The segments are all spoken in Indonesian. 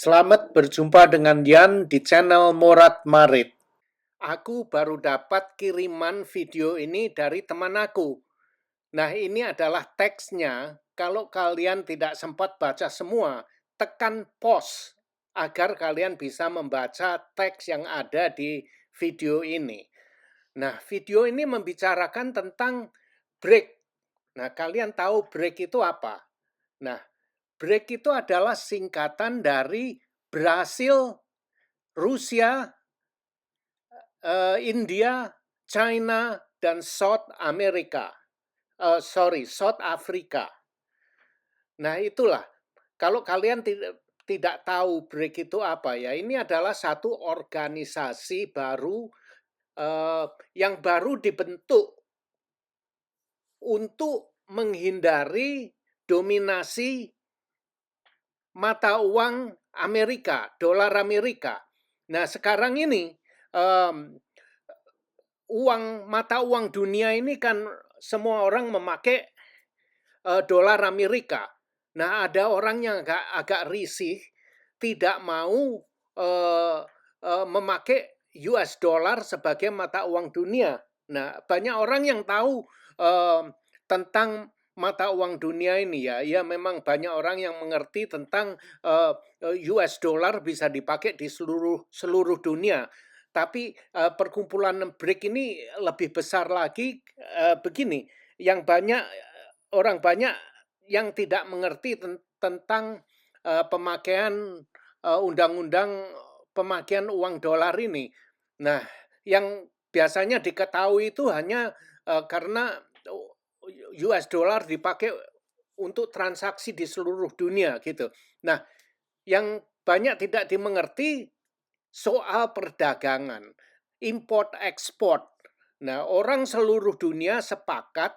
Selamat berjumpa dengan Yan di channel Morat Marit. Aku baru dapat kiriman video ini dari teman aku. Nah, ini adalah teksnya. Kalau kalian tidak sempat baca semua, tekan pause agar kalian bisa membaca teks yang ada di video ini. Nah, video ini membicarakan tentang break. Nah, kalian tahu break itu apa? Nah, break itu adalah singkatan dari Brasil, Rusia, India, China, dan South America. South Africa. Nah, itulah. Kalau kalian tidak tahu BRIC itu apa ya, ini adalah satu organisasi baru yang baru dibentuk untuk menghindari dominasi mata uang Amerika, dolar Amerika. Nah, sekarang ini mata uang dunia ini kan semua orang memakai dolar Amerika. Nah, ada orang yang agak risih tidak mau memakai US dollar sebagai mata uang dunia. Nah, banyak orang yang tahu tentang mata uang dunia ini ya. Ya, memang banyak orang yang mengerti tentang US dollar bisa dipakai di seluruh dunia. Tapi perkumpulan BRIC ini lebih besar lagi begini. Yang orang banyak yang tidak mengerti tentang pemakaian undang-undang pemakaian uang dolar ini. Nah, yang biasanya diketahui itu hanya karena US dollar dipakai untuk transaksi di seluruh dunia gitu. Nah, yang banyak tidak dimengerti soal perdagangan, import ekspor. Nah, orang seluruh dunia sepakat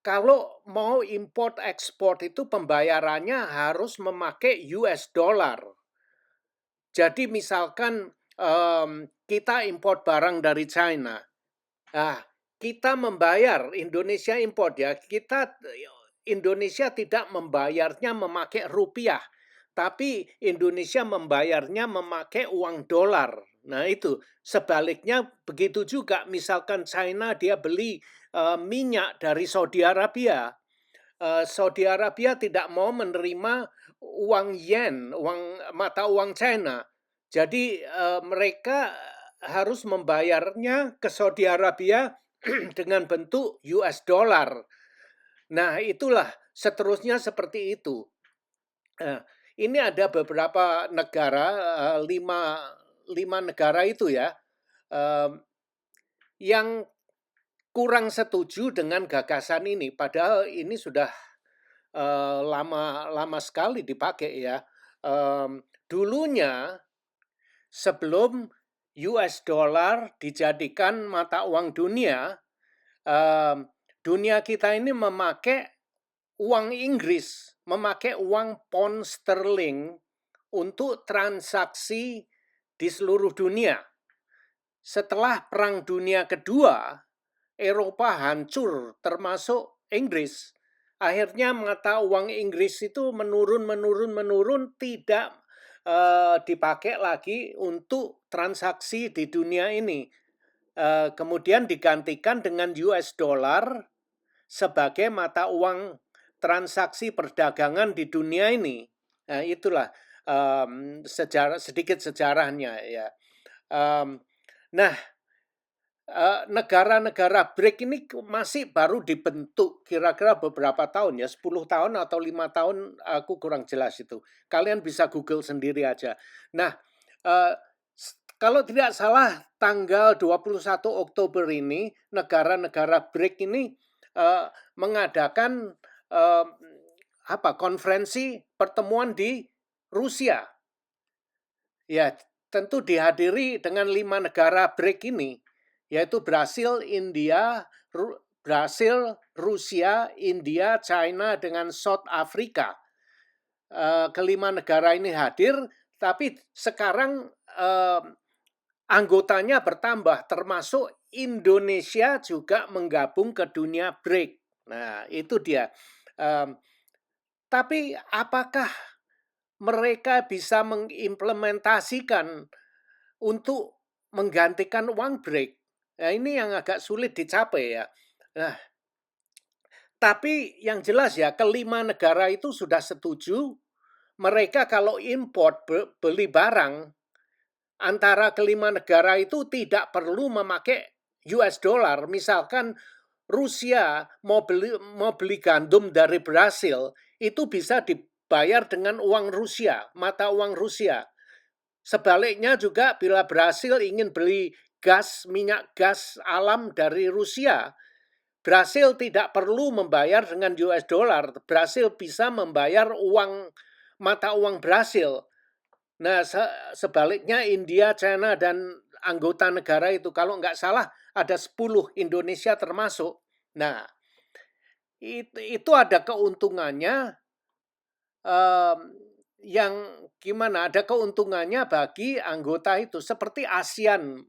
kalau mau import ekspor itu pembayarannya harus memakai US dollar. Jadi misalkan kita import barang dari China. Nah, kita membayar Indonesia import ya. Indonesia tidak membayarnya memakai rupiah, tapi Indonesia membayarnya memakai uang dolar. Nah, itu sebaliknya begitu juga. Misalkan China dia beli minyak dari Saudi Arabia. Saudi Arabia tidak mau menerima uang yen, mata uang China. Jadi mereka harus membayarnya ke Saudi Arabia dengan bentuk US dollar. Nah, itulah seterusnya seperti itu. Ini ada beberapa negara, lima negara itu ya, yang kurang setuju dengan gagasan ini. Padahal ini sudah lama sekali dipakai ya. Dulunya sebelum US dollar dijadikan mata uang dunia, dunia kita ini memakai uang Inggris, memakai uang pound sterling untuk transaksi di seluruh dunia. Setelah Perang Dunia Kedua, Eropa hancur termasuk Inggris. Akhirnya mata uang Inggris itu menurun, tidak dipakai lagi untuk transaksi di dunia ini. Kemudian digantikan dengan US dollar sebagai mata uang transaksi perdagangan di dunia ini. Nah, itulah sedikit sejarahnya ya. Nah, negara-negara BRIC ini masih baru dibentuk kira-kira beberapa tahun ya, 10 tahun atau 5 tahun, aku kurang jelas itu. Kalian bisa Google sendiri aja. Nah, kalau tidak salah tanggal 21 Oktober ini negara-negara BRIC ini mengadakan konferensi pertemuan di Rusia. Ya, tentu dihadiri dengan 5 negara BRIC ini, yaitu Brasil, Rusia, India, China, dengan South Africa. Kelima negara ini hadir, tapi sekarang anggotanya bertambah, termasuk Indonesia juga menggabung ke dunia BRIC. Nah, itu dia. Tapi apakah mereka bisa mengimplementasikan untuk menggantikan uang BRIC. Nah, ini yang agak sulit dicapai ya. Nah, tapi yang jelas ya, kelima negara itu sudah setuju, mereka kalau import beli barang antara kelima negara itu tidak perlu memakai US dollar. Misalkan Rusia mau beli gandum dari Brasil, itu bisa dibayar dengan uang Rusia, mata uang Rusia. Sebaliknya juga bila Brasil ingin beli minyak gas alam dari Rusia, Brasil tidak perlu membayar dengan US dollar. Brasil bisa membayar mata uang Brasil. Nah, sebaliknya India, China, dan anggota negara itu, kalau nggak salah ada 10, Indonesia termasuk. Nah, itu ada keuntungannya, yang gimana, ada keuntungannya bagi anggota itu, seperti ASEAN,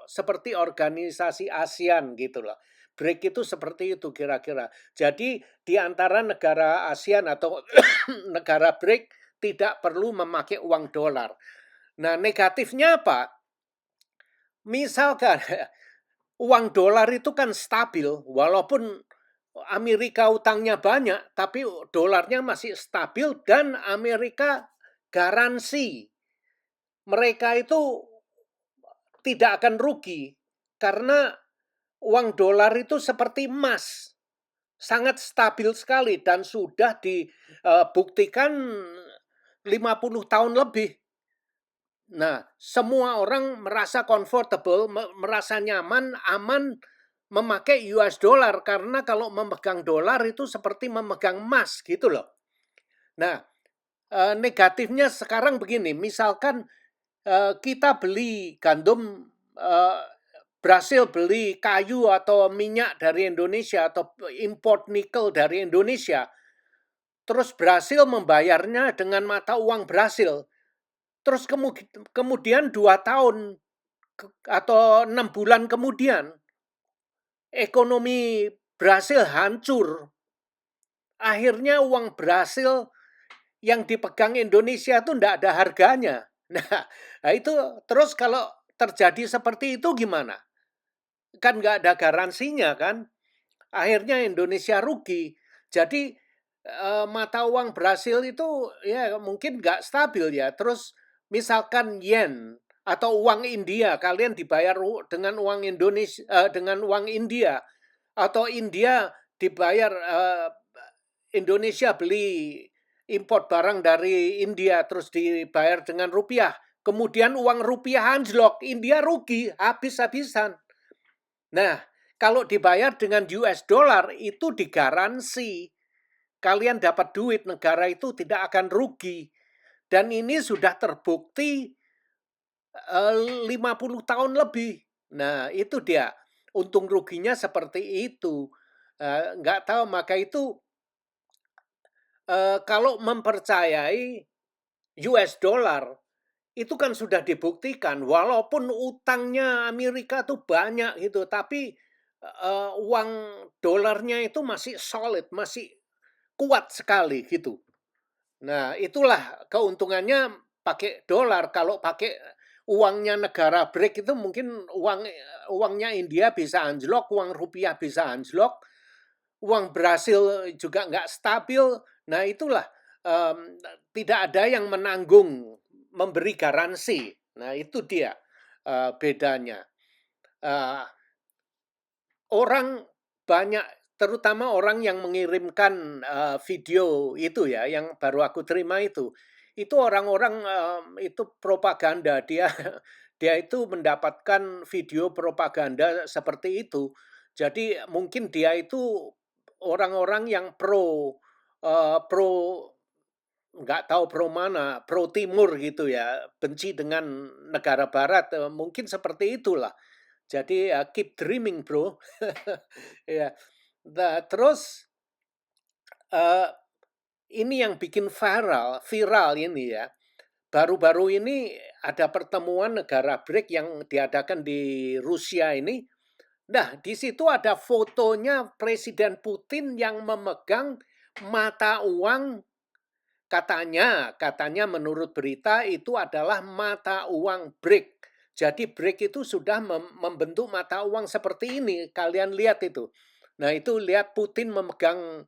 seperti organisasi ASEAN gitu loh. BRIC itu seperti itu kira-kira. Jadi di antara negara ASEAN atau negara BRIC tidak perlu memakai uang dolar. Nah, negatifnya apa? Misalkan uang dolar itu kan stabil, walaupun Amerika utangnya banyak, tapi dolarnya masih stabil dan Amerika garansi. Mereka itu tidak akan rugi karena uang dolar itu seperti emas. Sangat stabil sekali dan sudah dibuktikan 50 tahun lebih. Nah, semua orang merasa comfortable, merasa nyaman, aman memakai US dollar karena kalau memegang dolar itu seperti memegang emas gitu loh. Nah, negatifnya sekarang begini, misalkan kita beli gandum, Brasil beli kayu atau minyak dari Indonesia atau import nikel dari Indonesia, terus Brasil membayarnya dengan mata uang Brasil. Terus kemudian 2 tahun atau 6 bulan kemudian ekonomi Brasil hancur. Akhirnya uang Brasil yang dipegang Indonesia itu enggak ada harganya. Nah itu terus kalau terjadi seperti itu gimana? Kan nggak ada garansinya kan? Akhirnya Indonesia rugi. Jadi mata uang Brasil itu ya mungkin nggak stabil ya. Terus misalkan yen atau uang India, kalian dibayar dengan uang Indonesia, dengan uang India, atau India dibayar, Indonesia beli import barang dari India terus dibayar dengan rupiah. Kemudian uang rupiah anjlok, India rugi habis-habisan. Nah, kalau dibayar dengan US dollar itu digaransi. Kalian dapat duit, negara itu tidak akan rugi. Dan ini sudah terbukti 50 tahun lebih. Nah, itu dia. Untung ruginya seperti itu. Nggak tahu, maka itu kalau mempercayai US dollar, itu kan sudah dibuktikan. Walaupun utangnya Amerika tuh banyak gitu, tapi uang dolarnya itu masih solid, masih kuat sekali gitu. Nah, itulah keuntungannya pakai dolar. Kalau pakai uangnya negara BRIC itu mungkin uangnya India bisa anjlok, uang rupiah bisa anjlok, uang Brasil juga nggak stabil. Nah, itulah tidak ada yang menanggung, memberi garansi. Nah, itu dia bedanya. Uh, Orang banyak, terutama orang yang mengirimkan video itu ya, yang baru aku terima itu orang-orang itu propaganda, dia dia itu mendapatkan video propaganda seperti itu. Jadi mungkin dia itu orang-orang yang pro nggak tahu pro mana, pro timur gitu ya, benci dengan negara barat, mungkin seperti itulah. Jadi ya keep dreaming bro. Ya. Nah, terus uh, ini yang bikin viral ini ya. Baru-baru ini ada pertemuan negara BRIC yang diadakan di Rusia ini. Nah, di situ ada fotonya Presiden Putin yang memegang mata uang Katanya menurut berita itu adalah mata uang BRIC. Jadi BRIC itu sudah membentuk mata uang seperti ini, kalian lihat itu. Nah itu lihat Putin memegang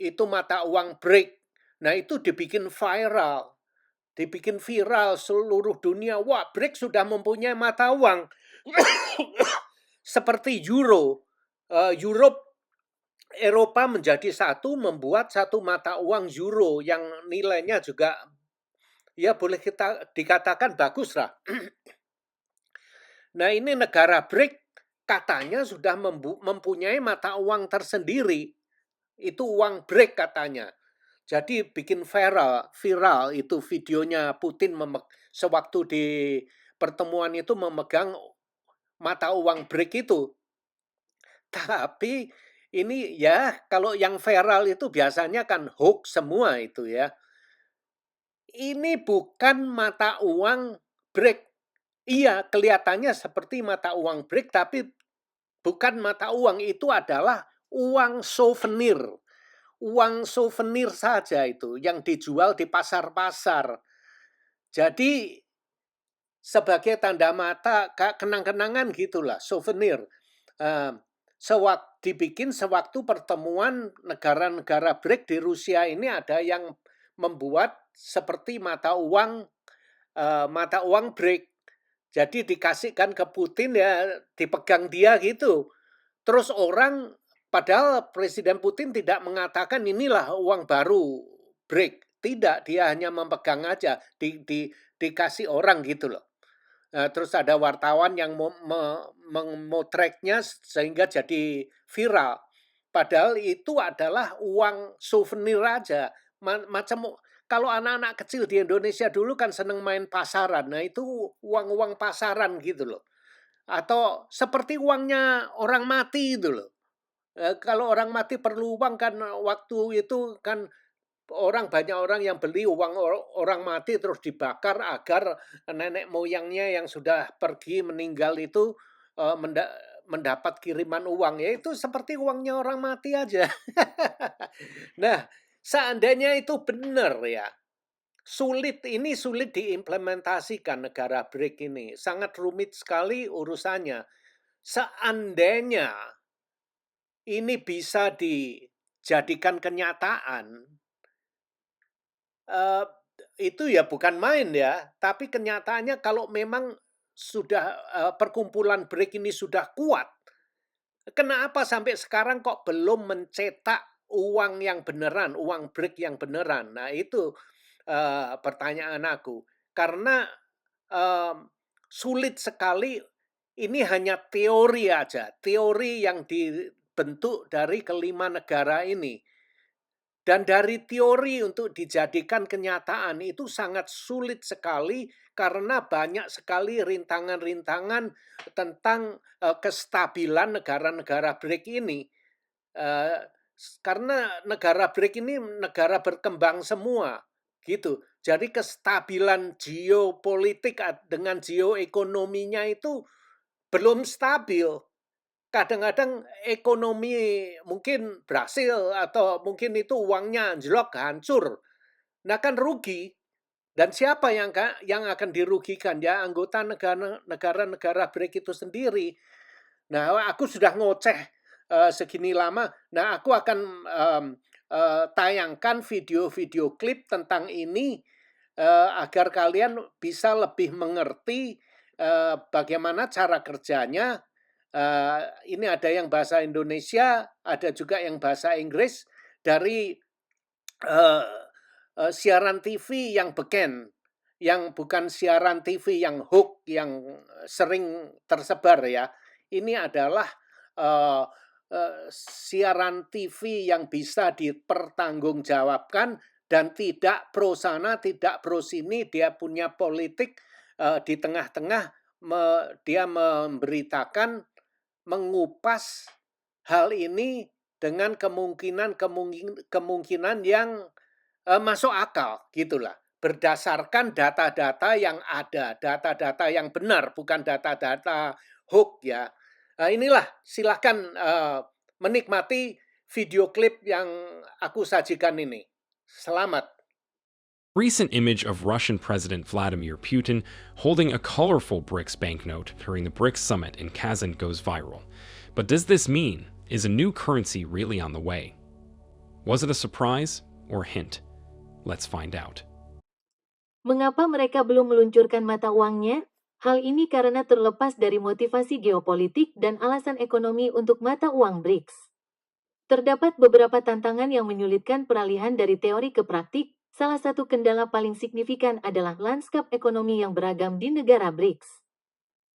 itu mata uang BRIC. Nah itu dibikin viral seluruh dunia. Wah, BRIC sudah mempunyai mata uang seperti euro. Europe Eropa menjadi satu, membuat satu mata uang euro yang nilainya juga ya boleh kita dikatakan bagus lah. Nah ini negara BRIC katanya sudah mempunyai mata uang tersendiri. Itu uang BRIC katanya. Jadi bikin viral itu videonya Putin sewaktu di pertemuan itu memegang mata uang BRIC itu. Tapi ini ya kalau yang viral itu biasanya kan hoax semua itu ya. Ini bukan mata uang BRIC. Iya, kelihatannya seperti mata uang BRIC tapi bukan mata uang, itu adalah uang souvenir. Uang souvenir saja itu yang dijual di pasar-pasar. Jadi sebagai tanda mata kenang-kenangan gitulah, souvenir. Dibikin sewaktu pertemuan negara-negara BRIC di Rusia ini ada yang membuat seperti mata uang BRIC. Jadi dikasihkan ke Putin ya dipegang dia gitu. Terus padahal Presiden Putin tidak mengatakan inilah uang baru BRIC. Tidak, dia hanya memegang aja, dikasih orang gitu loh. Terus ada wartawan yang memotretnya sehingga jadi viral. Padahal itu adalah uang souvenir aja. Macam kalau anak-anak kecil di Indonesia dulu kan seneng main pasaran. Nah itu uang-uang pasaran gitu loh. Atau seperti uangnya orang mati itu loh. Kalau orang mati perlu uang kan waktu itu kan banyak orang yang beli uang orang mati terus dibakar agar nenek moyangnya yang sudah pergi meninggal itu mendapat kiriman uang. Ya itu seperti uangnya orang mati aja. Nah, seandainya itu benar ya, sulit diimplementasikan negara BRIC ini. Sangat rumit sekali urusannya. Seandainya ini bisa dijadikan kenyataan, itu ya bukan main ya, tapi kenyataannya kalau memang sudah perkumpulan BRIC ini sudah kuat, kenapa sampai sekarang kok belum mencetak uang yang beneran, uang BRIC yang beneran? Nah itu pertanyaan aku. Karena sulit sekali, ini hanya teori aja, teori yang dibentuk dari kelima negara ini. Dan dari teori untuk dijadikan kenyataan itu sangat sulit sekali karena banyak sekali rintangan-rintangan tentang kestabilan negara-negara BRIC ini. Karena negara BRIC ini negara berkembang semua, gitu. Jadi kestabilan geopolitik dengan geoekonominya itu belum stabil. Kadang-kadang ekonomi mungkin berhasil atau mungkin itu uangnya anjlok, hancur. Nah kan rugi. Dan siapa yang akan dirugikan? Ya anggota negara-negara BRIC itu sendiri. Nah aku sudah ngoceh segini lama. Nah aku akan tayangkan video-video klip tentang ini agar kalian bisa lebih mengerti bagaimana cara kerjanya. Ini ada yang bahasa Indonesia, ada juga yang bahasa Inggris dari siaran TV yang beken, yang bukan siaran TV yang hoax yang sering tersebar ya. Ini adalah siaran TV yang bisa dipertanggungjawabkan dan tidak pro sana, tidak pro sini, dia punya politik di tengah-tengah, dia memberitakan, mengupas hal ini dengan kemungkinan yang masuk akal gitulah. Berdasarkan data-data yang ada, data-data yang benar, bukan data-data hoax ya. Inilah silakan menikmati video klip yang aku sajikan ini. Selamat. Recent image of Russian President Vladimir Putin holding a colorful BRICS banknote during the BRICS summit in Kazan goes viral. But does this mean, is a new currency really on the way? Was it a surprise or hint? Let's find out. Mengapa mereka belum meluncurkan mata uangnya? Hal ini karena terlepas dari motivasi geopolitik dan alasan ekonomi untuk mata uang BRICS. Terdapat beberapa tantangan yang menyulitkan peralihan dari teori ke praktik. Salah satu kendala paling signifikan adalah lanskap ekonomi yang beragam di negara BRICS.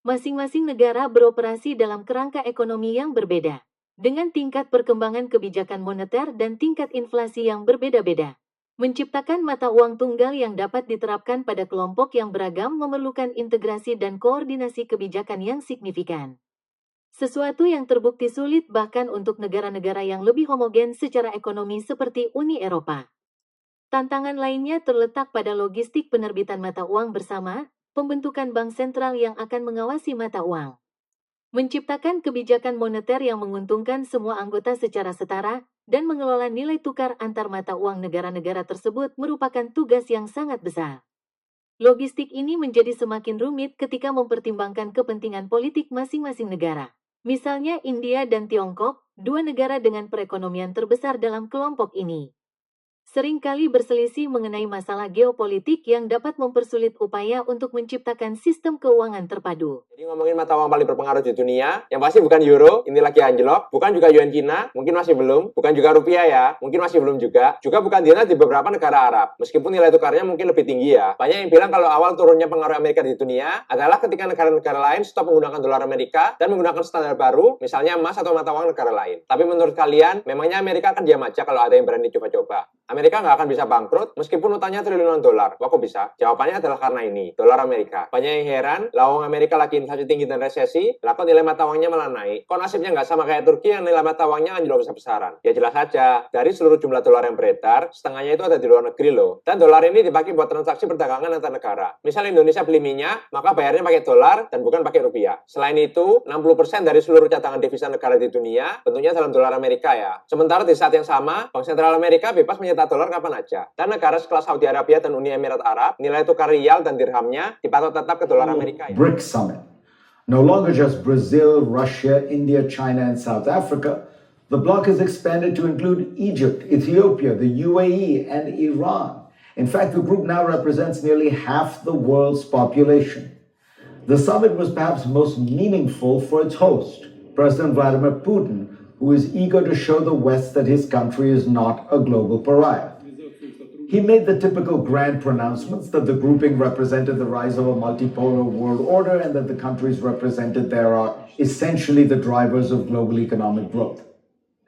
Masing-masing negara beroperasi dalam kerangka ekonomi yang berbeda, dengan tingkat perkembangan kebijakan moneter dan tingkat inflasi yang berbeda-beda. Menciptakan mata uang tunggal yang dapat diterapkan pada kelompok yang beragam memerlukan integrasi dan koordinasi kebijakan yang signifikan. Sesuatu yang terbukti sulit bahkan untuk negara-negara yang lebih homogen secara ekonomi seperti Uni Eropa. Tantangan lainnya terletak pada logistik penerbitan mata uang bersama, pembentukan bank sentral yang akan mengawasi mata uang. Menciptakan kebijakan moneter yang menguntungkan semua anggota secara setara, dan mengelola nilai tukar antar mata uang negara-negara tersebut merupakan tugas yang sangat besar. Logistik ini menjadi semakin rumit ketika mempertimbangkan kepentingan politik masing-masing negara. Misalnya India dan Tiongkok, dua negara dengan perekonomian terbesar dalam kelompok ini. Seringkali berselisih mengenai masalah geopolitik yang dapat mempersulit upaya untuk menciptakan sistem keuangan terpadu. Jadi ngomongin mata uang paling berpengaruh di dunia, yang pasti bukan euro, ini lagi anjlok, bukan juga yuan Cina, mungkin masih belum, bukan juga rupiah ya, mungkin masih belum juga bukan dinar di beberapa negara Arab, meskipun nilai tukarnya mungkin lebih tinggi ya. Banyak yang bilang kalau awal turunnya pengaruh Amerika di dunia adalah ketika negara-negara lain stop menggunakan dolar Amerika dan menggunakan standar baru, misalnya emas atau mata uang negara lain. Tapi menurut kalian, memangnya Amerika akan diam aja kalau ada yang berani coba-coba? Amerika nggak akan bisa bangkrut meskipun utangnya triliunan dolar. Wah, kok bisa? Jawabannya adalah karena ini, dolar Amerika. Banyak yang heran, lawang Amerika lagi inflasi tinggi dan resesi, lah kok nilai mata uangnya malah naik. Kok nasibnya nggak sama kayak Turki yang nilai mata uangnya anjlok besar-besaran? Ya jelas saja, dari seluruh jumlah dolar yang beredar, setengahnya itu ada di luar negeri loh. Dan dolar ini dipakai buat transaksi perdagangan antar negara. Misal Indonesia beli minyak, maka bayarnya pakai dolar dan bukan pakai rupiah. Selain itu, 60% dari seluruh cadangan devisa negara di dunia bentuknya dalam dolar Amerika ya. Sementara di saat yang sama, Bank Sentral Amerika bebas menyetak dolar kapan aja. Dan negara sekelas Saudi Arabia dan Uni Emirat Arab, nilai tukar rial dan dirhamnya dipatok tetap ke dolar Amerika. BRICS Summit. No longer just Brazil, Russia, India, China, and South Africa, the bloc has expanded to include Egypt, Ethiopia, the UAE, and Iran. In fact, the group now represents nearly half the world's population. The summit was perhaps most meaningful for its host, President Vladimir Putin, who is eager to show the West that his country is not a global pariah. He made the typical grand pronouncements that the grouping represented the rise of a multipolar world order and that the countries represented there are essentially the drivers of global economic growth.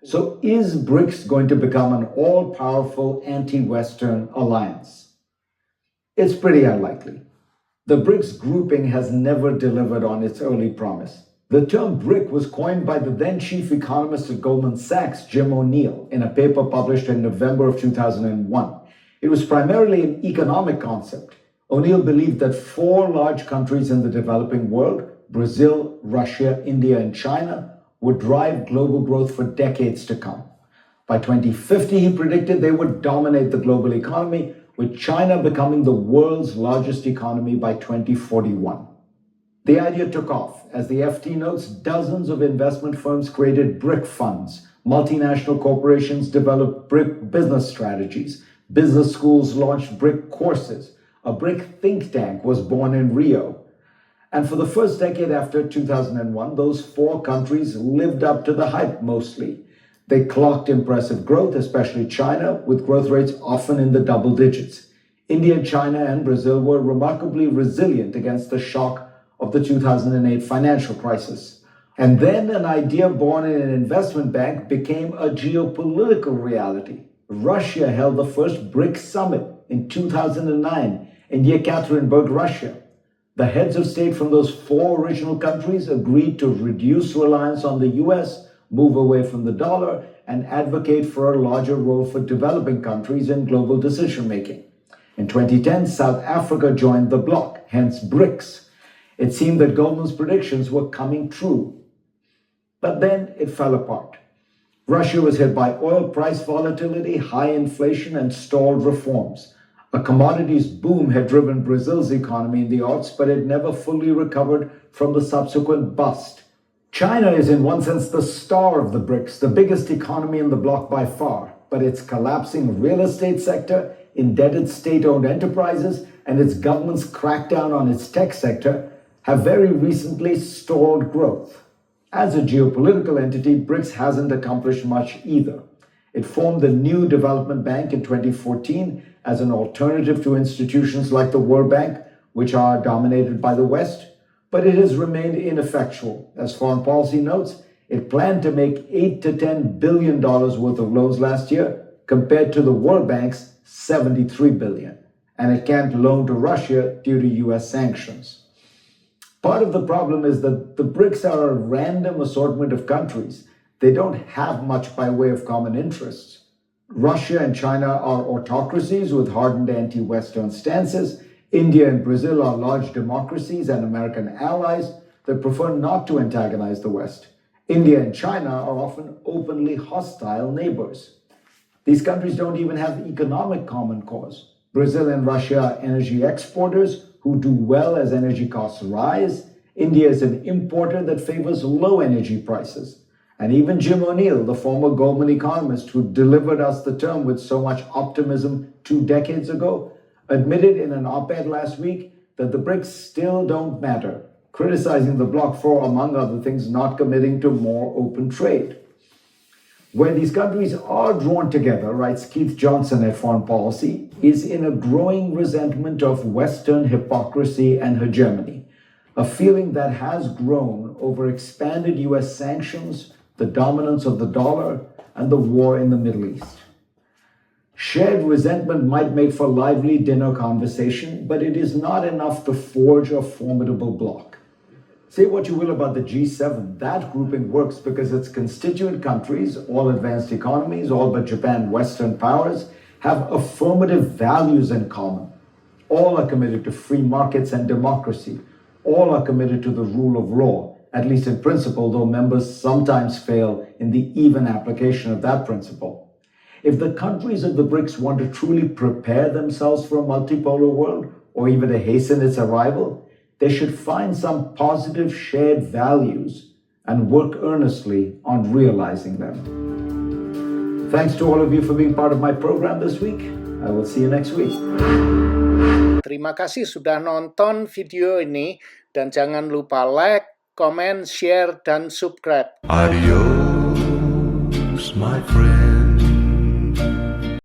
So is BRICS going to become an all-powerful anti-Western alliance? It's pretty unlikely. The BRICS grouping has never delivered on its early promise. The term BRIC was coined by the then chief economist at Goldman Sachs, Jim O'Neill, in a paper published in November of 2001. It was primarily an economic concept. O'Neill believed that four large countries in the developing world, Brazil, Russia, India, and China, would drive global growth for decades to come. By 2050, he predicted they would dominate the global economy, with China becoming the world's largest economy by 2041. The idea took off. As the FT notes, dozens of investment firms created BRIC funds. Multinational corporations developed BRIC business strategies. Business schools launched BRIC courses. A BRIC think tank was born in Rio. And for the first decade after 2001, those four countries lived up to the hype mostly. They clocked impressive growth, especially China, with growth rates often in the double digits. India, China, and Brazil were remarkably resilient against the shock of the 2008 financial crisis. And then an idea born in an investment bank became a geopolitical reality. Russia held the first BRICS summit in 2009 in Yekaterinburg, Russia. The heads of state from those four original countries agreed to reduce reliance on the US, move away from the dollar, and advocate for a larger role for developing countries in global decision-making. In 2010, South Africa joined the bloc, hence BRICS. It seemed that Goldman's predictions were coming true. But then it fell apart. Russia was hit by oil price volatility, high inflation, and stalled reforms. A commodities boom had driven Brazil's economy in the aughts, but it never fully recovered from the subsequent bust. China is in one sense the star of the BRICS, the biggest economy in the bloc by far, but its collapsing real estate sector, indebted state-owned enterprises, and its government's crackdown on its tech sector have very recently stalled growth. As a geopolitical entity, BRICS hasn't accomplished much either. It formed the New Development Bank in 2014 as an alternative to institutions like the World Bank, which are dominated by the West, but it has remained ineffectual. As Foreign Policy notes, it planned to make $8 to $10 billion worth of loans last year, compared to the World Bank's $73 billion. And it can't loan to Russia due to US sanctions. Part of the problem is that the BRICS are a random assortment of countries. They don't have much by way of common interests. Russia and China are autocracies with hardened anti-Western stances. India and Brazil are large democracies and American allies that prefer not to antagonize the West. India and China are often openly hostile neighbors. These countries don't even have economic common cause. Brazil and Russia are energy exporters who do well as energy costs rise. India is an importer that favors low energy prices. And even Jim O'Neill, the former Goldman economist who delivered us the term with so much optimism 2 decades ago, admitted in an op-ed last week that the BRICS still don't matter, criticizing the bloc for, among other things, not committing to more open trade. Where these countries are drawn together, writes Keith Johnson at Foreign Policy, is in a growing resentment of Western hypocrisy and hegemony, a feeling that has grown over expanded US sanctions, the dominance of the dollar, and the war in the Middle East. Shared resentment might make for lively dinner conversation, but it is not enough to forge a formidable bloc. Say what you will about the G7, that grouping works because its constituent countries, all advanced economies, all but Japan, Western powers, have affirmative values in common. All are committed to free markets and democracy. All are committed to the rule of law, at least in principle, though members sometimes fail in the even application of that principle. If the countries of the BRICS want to truly prepare themselves for a multipolar world, or even to hasten its arrival, they should find some positive shared values and work earnestly on realizing them. Thanks to all of you for being part of my program this week. I will see you next week. Terima kasih sudah nonton video ini dan jangan lupa like, comment, share, dan subscribe. Adios, my friend.